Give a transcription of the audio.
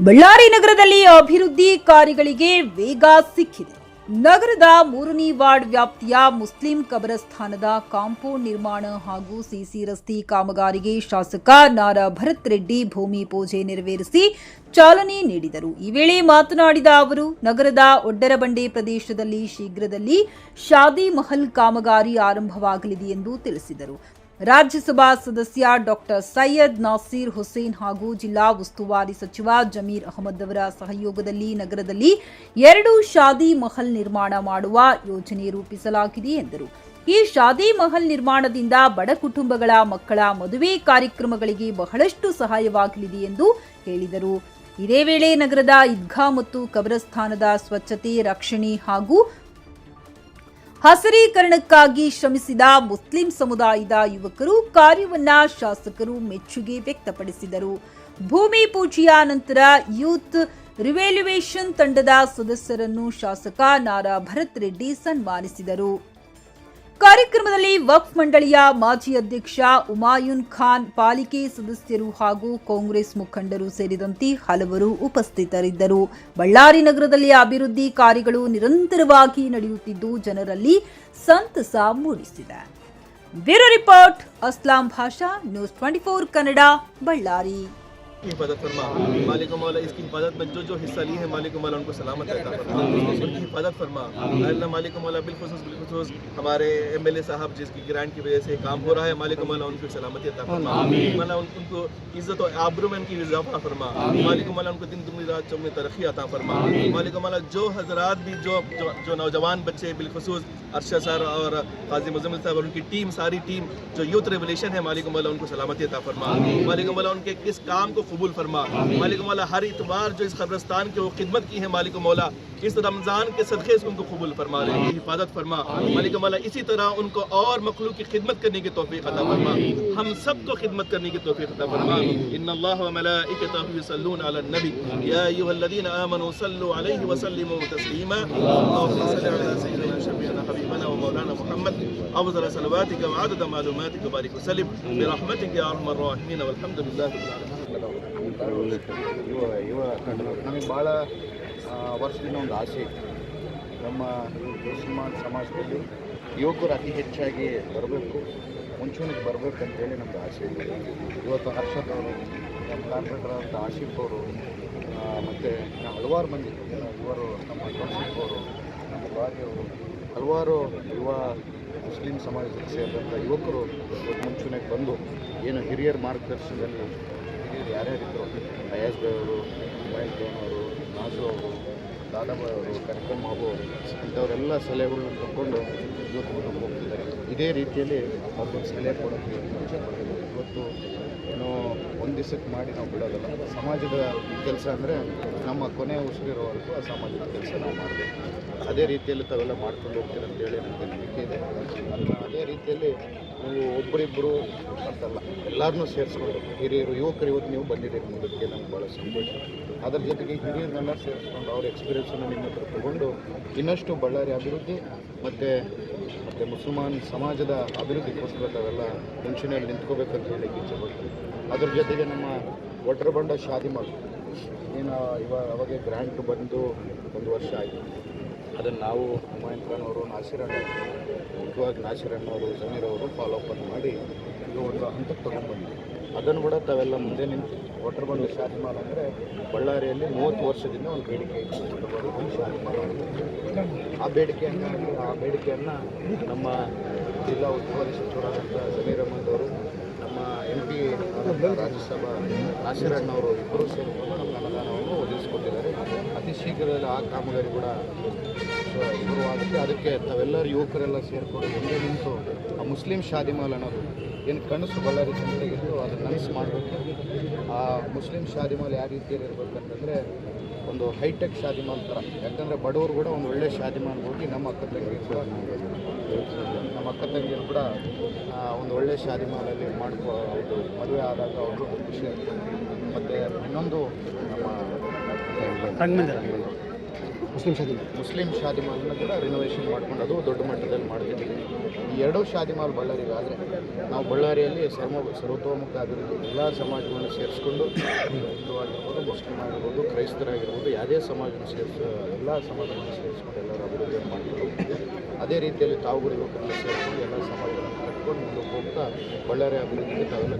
ಬಳ್ಳಾರಿ ನಗರದಲ್ಲಿ ಅಭಿವೃದ್ಧಿ ಕಾರ್ಯಗಳಿಗೆ ವೇಗ ಸಿಕ್ಕಿದೆ. ನಗರದ 3ನೇ ವಾರ್ಡ್ ವ್ಯಾಪ್ತಿಯ ಮುಸ್ಲಿಂ ಕಬರಸ್ಥಾನದ ಕಾಂಪೌಂಡ್ ನಿರ್ಮಾಣ ಹಾಗೂ ಸಿಸಿ ರಸ್ತೆ ಕಾಮಗಾರಿಗೆ ಶಾಸಕ ನಾರಾ ಭರತ್ ರೆಡ್ಡಿ ಭೂಮಿ ಪೂಜೆ ನೆರವೇರಿಸಿ ಚಾಲನೆ ನೀಡಿದರು. ಈ ವೇಳೆ ಮಾತನಾಡಿದ ಅವರು, ನಗರದ ಒಡ್ಡರಬಂಡೆ ಪ್ರದೇಶದಲ್ಲಿ ಶೀಘ್ರದಲ್ಲಿ ಶಾದಿ ಮಹಲ್ ಕಾಮಗಾರಿ ಆರಂಭವಾಗಲಿದೆ ಎಂದು ತಿಳಿಸಿದರು. ರಾಜ್ಯಸಭಾ ಸದಸ್ಯ ಡಾಕ್ಟರ್ ಸೈಯದ್ ನಾಸೀರ್ ಹುಸೇನ್ ಹಾಗೂ ಜಿಲ್ಲಾ ಉಸ್ತುವಾರಿ ಸಚಿವ ಜಮೀರ್ ಅಹಮದ್ ಅವರ ಸಹಯೋಗದಲ್ಲಿ ನಗರದಲ್ಲಿ 2 ಶಾದಿ ಮಹಲ್ ನಿರ್ಮಾಣ ಮಾಡುವ ಯೋಜನೆ ರೂಪಿಸಲಾಗಿದೆ ಎಂದರು. ಈ ಶಾದಿ ಮಹಲ್ ನಿರ್ಮಾಣದಿಂದ ಬಡ ಕುಟುಂಬಗಳ ಮಕ್ಕಳ ಮದುವೆ ಕಾರ್ಯಕ್ರಮಗಳಿಗೆ ಬಹಳಷ್ಟು ಸಹಾಯವಾಗಲಿದೆ ಎಂದು ಹೇಳಿದರು. ಇದೇ ವೇಳೆ ನಗರದ ಈದ್ಗಾ ಮತ್ತು ಕಬರಸ್ಥಾನದ ಸ್ವಚ್ಛತೆ, ರಕ್ಷಣೆ ಹಾಗೂ ಹಸಿರೀಕರಣಕ್ಕಾಗಿ ಶ್ರಮಿಸಿದ ಮುಸ್ಲಿಂ ಸಮುದಾಯದ ಯುವಕರು ಕಾರ್ಯವನ್ನ ಶಾಸಕರು ಮೆಚ್ಚುಗೆ ವ್ಯಕ್ತಪಡಿಸಿದರು. ಭೂಮಿ ಪೂಜೆಯ ನಂತರ ಯೂತ್ ರಿವ್ಯಾಲ್ಯೂಯೇಷನ್ ತಂಡದ ಸದಸ್ಯರನ್ನು ಶಾಸಕ ನಾರಾ ಭರತ್ ರೆಡ್ಡಿ ಸನ್ಮಾನಿಸಿದರು. ಕಾರ್ಯಕ್ರಮದಲ್ಲಿ ವಕ್ಫ್ ಮಂಡಳಿಯ ಮಾಜಿ ಅಧ್ಯಕ್ಷ ಉಮಾಯುನ್ ಖಾನ್, ಪಾಲಿಕೆ ಸದಸ್ಯರು ಹಾಗೂ ಕಾಂಗ್ರೆಸ್ ಮುಖಂಡರು ಸೇರಿದಂತೆ ಹಲವರು ಉಪಸ್ಥಿತರಿದ್ದರು. ಬಳ್ಳಾರಿ ನಗರದಲ್ಲಿ ಅಭಿವೃದ್ಧಿ ಕಾರ್ಯಗಳು ನಿರಂತರವಾಗಿ ನಡೆಯುತ್ತಿದ್ದು ಜನರಲ್ಲಿ ಸಂತಸ ಮೂಡಿಸಿದೆ. ಬ್ಯೂರೋ ರಿಪೋರ್ಟ್ अस्लाम भाषा, न्यूज़ 24 कन्नड़, बಳ್ಳಾರಿ. हिफाजत फरमा मालिक मौला, इसकी हिफाजत में जो हिस्सा लिए हैं मालिक मौला उनको सलामत अता फरमा, उनकी हिफाजत फरमा अल्लाह मालिक मौला। बिलखुसूस हमारे एमएलए साहब जिसकी ग्रांट की वजह से काम हो रहा है, मालिक मौला उनको सलामती अता फरमा, मौला उनको इज्जत और आबरू में उनकी इजाफा फरमा, मालिक मौला उनको दिन दुगनी रात चौगुनी तरक्की अता फरमा, मालिक मौला जो हजरात भी जो नौजवान बच्चे बिलखुसूस अरशद सर और काजी मुजम्मिल साहब और उनकी टीम, सारी टीम जो यूथ रेवोल्यूशन है, मालिक मौला उनको सलामती अता फरमा, मालिक मौला उनके इस काम को कबूल फरमा, मालिक मौला हर इतवार जो इस कब्रिस्तान की वो खिदमत की है, मालिक मौला इस रमज़ान के सदक़े से उनको कबूल फरमा, रहे हिफाजत फरमा, मालिक मौला इसी तरह उनको और मखलूक की खिदमत करने की तौफीक अता फरमा, हम सबको खिदमत करने की तौफीक अता फरमा। इन्नल्लाह व मलाइकतहु युसल्लूना अलन नबी या अय्युहल्लज़ीना आमनू सल्लु अलैहि व सल्लिमू तस्लीमा अल्लाहुम्मा सल्लि अला सय्यिदिना शफीअना हबीबना व मौलाना मुहम्मद अफ़ज़ल सलवातिक व अदद मालूमातिक व बारिक वसल्लिम बिरहमतिक या अरहमर राहिमीन वल्हम्दुलिल्लाहि रब्बिल ಆಲಮೀನ್. ನಮಗೆ ಭಾಳ ವರ್ಷದಿಂದ ಒಂದು ಆಸೆ ಇತ್ತು, ನಮ್ಮ ಮುಸಲ್ಮಾನ್ ಸಮಾಜದಲ್ಲಿ ಯುವಕರು ಅತಿ ಹೆಚ್ಚಾಗಿ ಬರಬೇಕು, ಮುಂಚೂಣಿಗೆ ಬರಬೇಕಂತೇಳಿ ನಮ್ಮದು ಆಸೆ ಇದೆ. ಇವತ್ತು ಹರ್ಷದ್ ಅವರು, ನಮ್ಮ ಕಾರ್ಪೊರೇಟರ್ ಅಂತ ಆಶಿಫ್ ಅವರು, ಮತ್ತು ಹಲವಾರು ಮಂದಿ ಇವರು, ನಮ್ಮ ಕೌಶಿಫ್ ಅವರು, ನಮ್ಮ ಬಾರಿಯವರು, ಹಲವಾರು ಯುವ ಮುಸ್ಲಿಂ ಸಮಾಜಕ್ಕೆ ಸೇರಿದಂಥ ಯುವಕರು ಮುಂಚೂಣಿಗೆ ಬಂದು ಏನು ಹಿರಿಯರ ಮಾರ್ಗದರ್ಶನದಲ್ಲಿ ಹಿರಿಯರು ಯಾರ್ಯಾರಿದ್ದರು, ಅಯಾಜ್ ಭಾಯ್ ಅವರು, ಹುಮಾಯೂನ್ ಖಾನ್ ಅವರು, ನಾಜು ಅವರು, ದಾದಾಬಾಯ್ ಅವರು, ಕರಿಕಮ್ ಬಾಬು ಅವರು, ಇಂಥವರೆಲ್ಲ ಸಲಹೆಗಳನ್ನ ತಗೊಂಡು ಇವತ್ತು ಮುಂದಕ್ಕೆ ಹೋಗ್ತಿದ್ದಾರೆ. ಇದೇ ರೀತಿಯಲ್ಲಿ ಅವ್ರಿಗೊಂದು ಸಲಹೆ ಕೊಡೋಕ್ಕೆ ಇವತ್ತು ಏನೋ ಒಂದು ದಿವಸಕ್ಕೆ ಮಾಡಿ ನಾವು ಬಿಡೋದಲ್ಲ. ಸಮಾಜದ ಕೆಲಸ ಅಂದರೆ ನಮ್ಮ ಕೊನೆ ಉಸಿರಿರೋವರೆಗೂ ಆ ಸಮಾಜದ ಕೆಲಸ ನಾವು ಮಾಡಬೇಕು. ಅದೇ ರೀತಿಯಲ್ಲಿ ತಾವೆಲ್ಲ ಮಾಡ್ಕೊಂಡು ಹೋಗ್ತೀರ ಅಂತೇಳಿ ನನಗೆ ನಂಬಿಕೆ ಇದೆ. ಅದೇ ರೀತಿಯಲ್ಲಿ ನೀವು ಒಬ್ಬರಿಬ್ಬರು ಅಂತಲ್ಲ, ಎಲ್ಲರನ್ನೂ ಸೇರಿಸ್ಕೊಂಡು ಹಿರಿಯರು, ಯುವಕರು ಇವತ್ತು ನೀವು ಬಂದಿದ್ದೀರಿ ಮುಂದಕ್ಕೆ, ನಮ್ಗೆ ಭಾಳ ಸಂತೋಷ. ಅದರ ಜೊತೆಗೆ ಹಿರಿಯರನ್ನೆಲ್ಲ ಸೇರಿಸ್ಕೊಂಡು ಅವ್ರ ಎಕ್ಸ್ಪೀರಿಯನ್ಸನ್ನು ನಿಮ್ಮ ಹತ್ರ ತಗೊಂಡು ಇನ್ನಷ್ಟು ಬಳ್ಳಾರಿ ಅಭಿವೃದ್ಧಿ ಮತ್ತು ಮುಸಲ್ಮಾನ್ ಸಮಾಜದ ಅಭಿವೃದ್ಧಿಗೋಸ್ಕರ ತಾವೆಲ್ಲ ಮುಂಚೂಣಿಯಲ್ಲಿ ನಿಂತ್ಕೋಬೇಕಂತ ಹೇಳಿ ಇಚ್ಛೆಪಡ್ತೀವಿ. ಅದ್ರ ಜೊತೆಗೆ ನಮ್ಮ ಒಡ್ಡರಬಂಡ ಶಾದಿ ಮಹಲ್ ಏನು ಅವಾಗ ಗ್ರ್ಯಾಂಟ್ ಬಂದು 1 ವರ್ಷ ಆಯಿತು. ಅದನ್ನು ನಾವು ಹುಮಾಯೂನ್ ಖಾನ್ ಅವರು, ನಾಸಿರ್ ಅಣ್ಣವರು, ಮುಖ್ಯವಾಗಿ ನಾಸಿರ್ ಅಣ್ಣವರು, ಜಮೀರ್ ಅವರು ಫಾಲೋಅಪ್ ಮಾಡಿ ಈಗ ಒಂದು ಹಂತಕ್ಕೆ ತೊಗೊಂಡ್ಬಂದ್ವಿ. ಅದನ್ನು ಕೂಡ ತಾವೆಲ್ಲ ಮುಂದೆ ನಿಂತು ಒಡ್ಡರಬಂಡ ಶಾದಿ ಮಹಲ್ ಅಂದರೆ ಬಳ್ಳಾರಿಯಲ್ಲಿ 30 ವರ್ಷದಿಂದ ಒಂದು ಬೇಡಿಕೆ ಇತ್ತು, ಒಡ್ಡರಬಂಡ ಶಾದಿ ಮಹಲ್. ಆ ಬೇಡಿಕೆಯನ್ನು ನಮ್ಮ ಜಿಲ್ಲಾ ಉಸ್ತುವಾರಿ ಸಚಿವರಾದಂಥ ಜಮೀರ್ ಅಹಮದ್ ಅವರು, ನಮ್ಮ MP ರಾಜ್ಯಸಭಾ ನಾಸಿರ್ ಅಣ್ಣವರು ಇಬ್ಬರೂ ಸೇರಿಕೊಂಡು ನಮ್ಮ ಅನುದಾನವನ್ನು ಒದಗಿಸಿಕೊಟ್ಟಿದ್ದಾರೆ. ಅತಿ ಶೀಘ್ರದಲ್ಲಿ ಆ ಕಾಮಗಾರಿ ಕೂಡ ಶುರುವಾಗುತ್ತೆ. ಅದಕ್ಕೆ ತಾವೆಲ್ಲರೂ ಯುವಕರೆಲ್ಲ ಸೇರಿಕೊಂಡು ಮುಂದೆ ನಿಂತು ಆ ಮುಸ್ಲಿಂ ಶಾದಿ ಮಹಲ್ ಅನ್ನೋದು ಏನು ಕನಸು ಬಳ್ಳಾರಿ ಜನತೆಗಿದ್ದು ಅದನ್ನು ನನಸು ಮಾಡಬೇಕು. ಆ ಮುಸ್ಲಿಂ ಶಾದಿ ಮಹಲ್ ಯಾವ ರೀತಿಯಲ್ಲಿ ಇರಬೇಕಂತಂದರೆ ಒಂದು ಹೈಟೆಕ್ ಶಾದಿ ಮಹಲ್ ಥರ, ಯಾಕಂದರೆ ಬಡವರು ಕೂಡ ಒಂದು ಒಳ್ಳೆಯ ಶಾದಿ ಮಹಲ್ ಹೋಗಿ ನಮ್ಮ ಅಕ್ಕ ತಂಗಿಯರು ಕೂಡ ಒಂದು ಒಳ್ಳೆಯ ಶಾದಿ ಮಹಲಲ್ಲಿ ಮಾಡ್ಕೊಂಡು ಮದುವೆ ಆದಾಗ ಅವರು ಖುಷಿ ಆಗ್ತದೆ. ಮತ್ತು ಇನ್ನೊಂದು ನಮ್ಮ ಮುಸ್ಲಿಂ ಶಾದಿ ಮಾಲನ್ನು ಕೂಡ ರಿನೋವೇಷನ್ ಮಾಡ್ಕೊಂಡು ಅದು ದೊಡ್ಡ ಮಟ್ಟದಲ್ಲಿ ಮಾಡ್ತಿದ್ದೀವಿ. ಈ ಎರಡೂ ಶಾದಿ ಮಾಲ್ ಬಳ್ಳಾರಿಗೆ ಆದರೆ ನಾವು ಬಳ್ಳಾರಿಯಲ್ಲಿ ಸರ್ವತೋಮುಖ ಅಭಿವೃದ್ಧಿ ಎಲ್ಲ ಸಮಾಜಗಳನ್ನು ಸೇರಿಸ್ಕೊಂಡು ಹಿಂದೂ ಆಗಿರ್ಬೋದು, ಮುಸ್ಲಿಂ ಆಗಿರ್ಬೋದು, ಕ್ರೈಸ್ತರಾಗಿರ್ಬೋದು, ಯಾವುದೇ ಸಮಾಜವನ್ನು ಎಲ್ಲ ಸಮಾಜವನ್ನು ಸೇರಿಸ್ಕೊಂಡು ಎಲ್ಲರೂ ಅಭಿವೃದ್ಧಿಯನ್ನು ಮಾಡಿಕೊಂಡು ಅದೇ ರೀತಿಯಲ್ಲಿ ತಾವುಗಳು ಯುವಕರನ್ನು ಸೇರಿಕೊಂಡು ಎಲ್ಲ ಸಮಾಜಗಳನ್ನು ಕಟ್ಕೊಂಡು ಮುಂದಕ್ಕೆ ಹೋಗ್ತಾ ಬಳ್ಳಾರಿ ಅಭಿವೃದ್ಧಿಗೆ ತಾವೆಲ್ಲ